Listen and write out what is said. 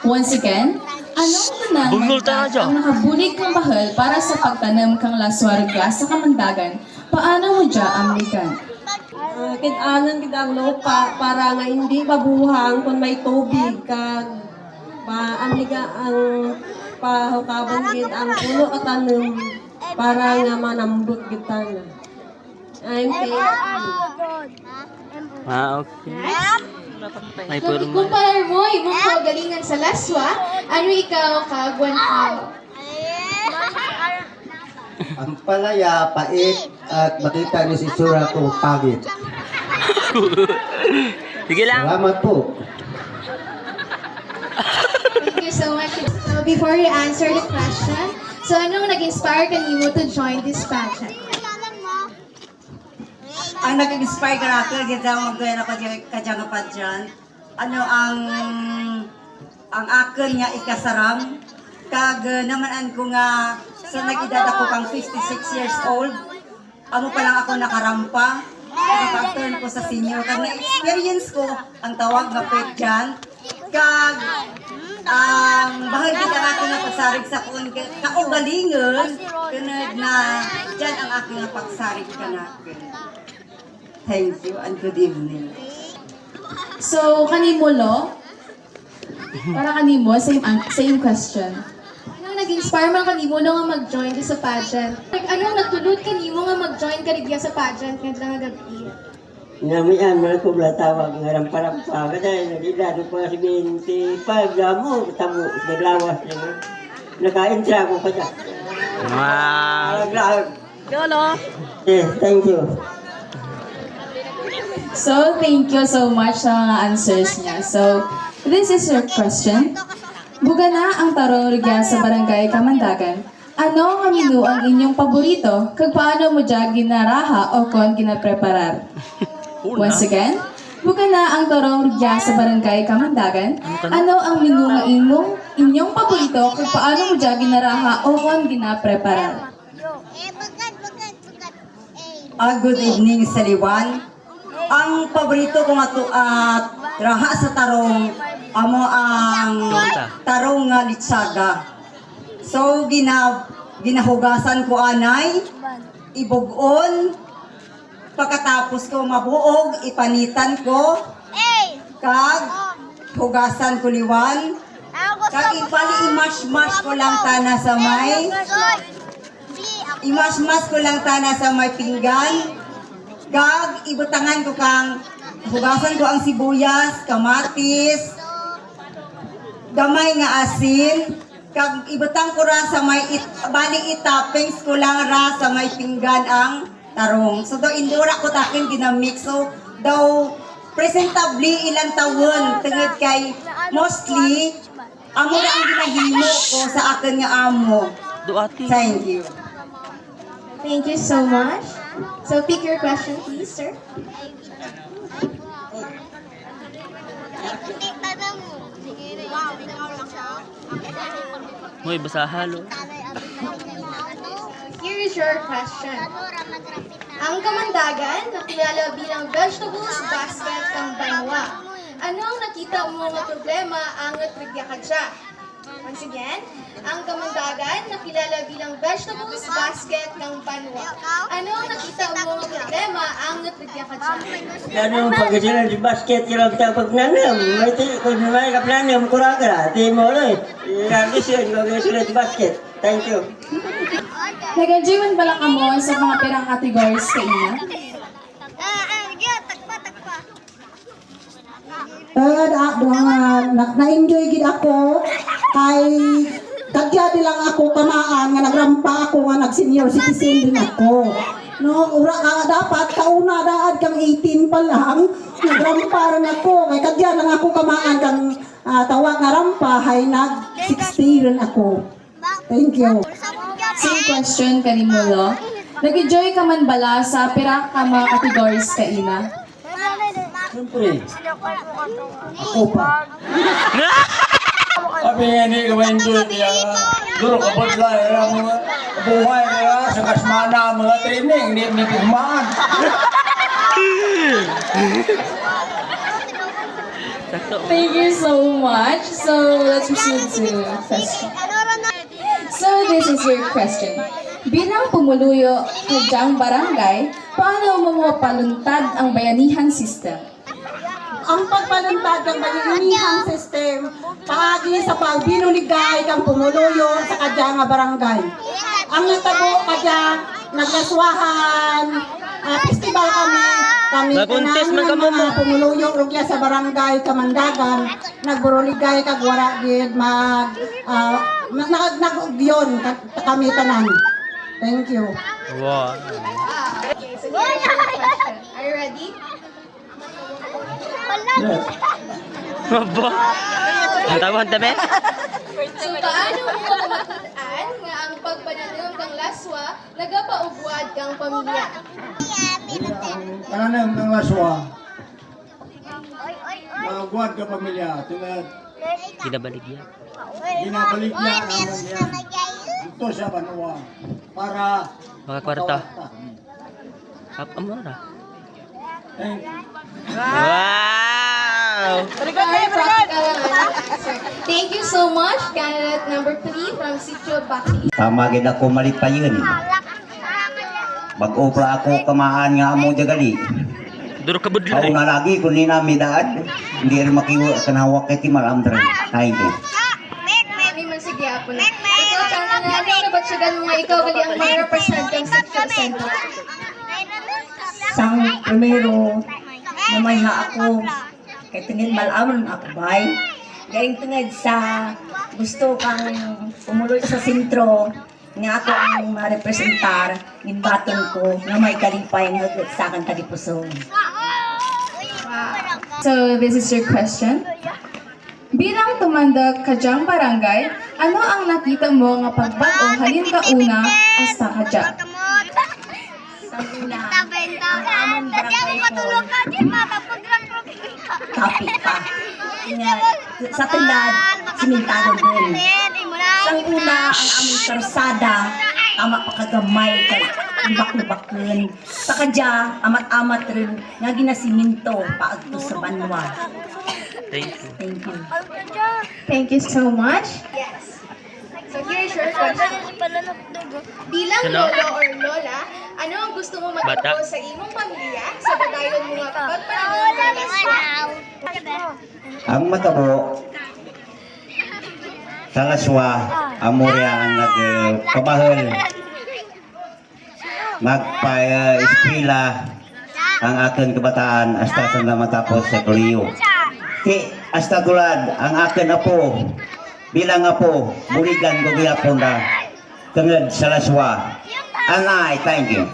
Once again, anong Bunol ta tanang dyan. ang nakabulig kang bahal para sa pagtanim kang laswarga sa kamandagan? Paano mo dya amlikan? Kinanan kita ang lupa para nga hindi mabuhang kung may tubig kag maamliga ang pahukaban gid ang puno at tanom para nga manambot kita na. I'm Okay. May So, purma. ikumpara mo imong kaugalingan sa laswa, ano ikaw kagwan ka? Ang palaya, pait, at makita niyo si Sura ko pagit. Sige lang. Salamat po. Thank you so much. So, before you answer the question, so anong nag-inspire kanimo to join this pageant? Ang nag-inspire ka ako, ganda mag-gaya ako kadyang padyant. Ano ang akin nga ikasaram, kag naman ko nga, sa nag-edad ako kang 56 years old, amo pa lang ako nakarampa, nakapag-turn ko sa senior, kag na-experience ko ang tawag na padyant, kag ang bahal kita nga ako nga pagsarig sa kuon kaugalingon, kunod na dyan ang aking pagsarig ka natin. Thank you and good evening. So, kanimo lo? Para kanimo, same question. Anong nag-inspire man kanimo no nga mag-join di sa pageant? Anong nagtulod kanimo nga mag-join ka rin sa pageant nga nga gabi? Namian mo ko tawag nga rampa-rampa. Kasi nagidado pa si 25 mo, tamo, naglawas niya. Naka-entra ko pa dyan. Wow. Yolo! Yes, thank you. So, thank you so much sa mga answers niya. So, this is your question. Buga na ang tarong rigya sa barangay Kamandagan. Ano ang menu ang inyong paborito? Kag paano mo dya ginaraha o kon ginapreparar? Once again, buga na ang tarong rigya sa barangay Kamandagan. Ano ang menu nga inyong paborito? Kag paano mo dya ginaraha o kon ginapreparar? Good evening sa Liwan. Ang paborito ko nga to raha sa tarong amo ang tarong nga litsaga. So ginahugasan ko anay, ibugon, pagkatapos ko mabuog, ipanitan ko, kag hugasan ko liwan, kag i-mash ko lang tana sa may i-mash ko lang tana sa may pinggan. Kag ibutangan ko kang hugasan ko ang sibuyas, kamatis, gamay nga asin, kag ibutang ko ra sa may baling itappings ko lang ra sa may pinggan ang tarong. So daw indura ko takin ginamix. So daw presentably ilang tawon tungod kay mostly amo na ang ginahimo ko sa akin nga amo. Duati. Thank you. Thank you so much. So, pick your question, please, sir. Moy basa halo. Here is your question. Ang kamandagan, nakilala bilang vegetables basket ng banwa. Ano ang nakita mo nga problema ang natrigya ka dya? Once again, ang kamandagan, nakilala bilang vegetables basket ng banwa. Ano ang nakita mo nga problema ang natrigya ka dya? Ganun pag sila di basket sila kita pagnanam. May kung may kapnanam kuraga, di mo rin. Lagi sila di basket. Thank you. Nag-enjoy man bala ka mo sa mga perang categories ka ina? Na-enjoy gid ako kay kagya di lang ako kamaan nga nagrampa ako nga nag-senior citizen din ako. No, dapat kauna daad kang 18 pa lang, nagrampa rin ako. Kay kagya lang ako kamaan kang tawag nga rampa, hay nag-60 rin ako. Thank you. Same question kanimo lo. Nag-enjoy ka man bala sa pira ka mga categories ka ina? Siyempre, ako pa. Sabi nga ni Gawendo niya, duro ka po sila, mga buhay nila sa kasmana, mga training, hindi nipigmaan. Sakto. Thank you so much. So let's proceed to question. So this is your question. Bilang pumuluyo kadyang barangay, paano mo mapaluntad ang bayanihan system? Ang pagpaluntad ng bayanihan system, paagi sa pagbinuligay kang pumuluyo sa kadya nga barangay. Ang natabo kadya, naglaswahan, festival kami Naguntis man ka ng mo mga pumuluyo rugya sa barangay Kamandagan, nagburuligay kag wara gid nagugyon kami tanan. Thank you. Wow. Okay, so here's your question. Are you ready? Aba. Ang tawag tabi? So, paano mo mataan nga ang pagpananom kang laswa nagapaugwad kang pamilya? Kanang ng laswa. Magwad ka pamilya. Tingnan, Ginabalik yan. ginabalik niya naman yan. Dito sa Banwa. Para Makakwarta. makawata. Amo na. Thank you. Wow! Thank you so much, candidate number 3 from Sitio Baki. Tama gid ako malipayon. Mag-upra ako kamaan nga amo jagali. Duro ka Ako budlay. na lagi kung ni nami daan. Hindi rin makiwa kanawak kay ti malamdran. Thank you. Hindi man sige ako na. Ikaw, tanong na, ano na ba't siya ganun nga ikaw gali ang mga represent ng Sitio Center? Sang primero, namay nga ako, kay tingin malamon ako bay. Galing tungod sa gusto kang umuloy sa sentro, nga ako ang marepresentar, gimbaton ko, nga may kalipay nga sa akin tagipusong. So this is your question. Bilang tumandag kadyang barangay, ano ang nakita mo nga pagbago halin ka una hasta kadya? Sa una, ang among barangay ko, kapit pa. Nga, sa tulad, simintado din. Sa una, ang aming karsada, tama pa kagamay, kay lubak-lubakin. Sa kadya, amat-amat rin, nga ginasiminto, paagto sa banwa. Thank you. Thank you. Thank you so much. Yes. So here's your question. Bilang Hello? lolo or lola, ano ang gusto mo matapos Bata. sa imong pamilya sa badayon mo nga pagpananom ng laswa? Ang matabo sa laswa, amorya ang nagpabahal. Magpa-eskwela ang akin kabataan hasta sa matapos sa kolehiyo. Hasta tulad ang akin apo, bilang apo, buligan ko gihapon na tungod sa laswa. Anay, thank you.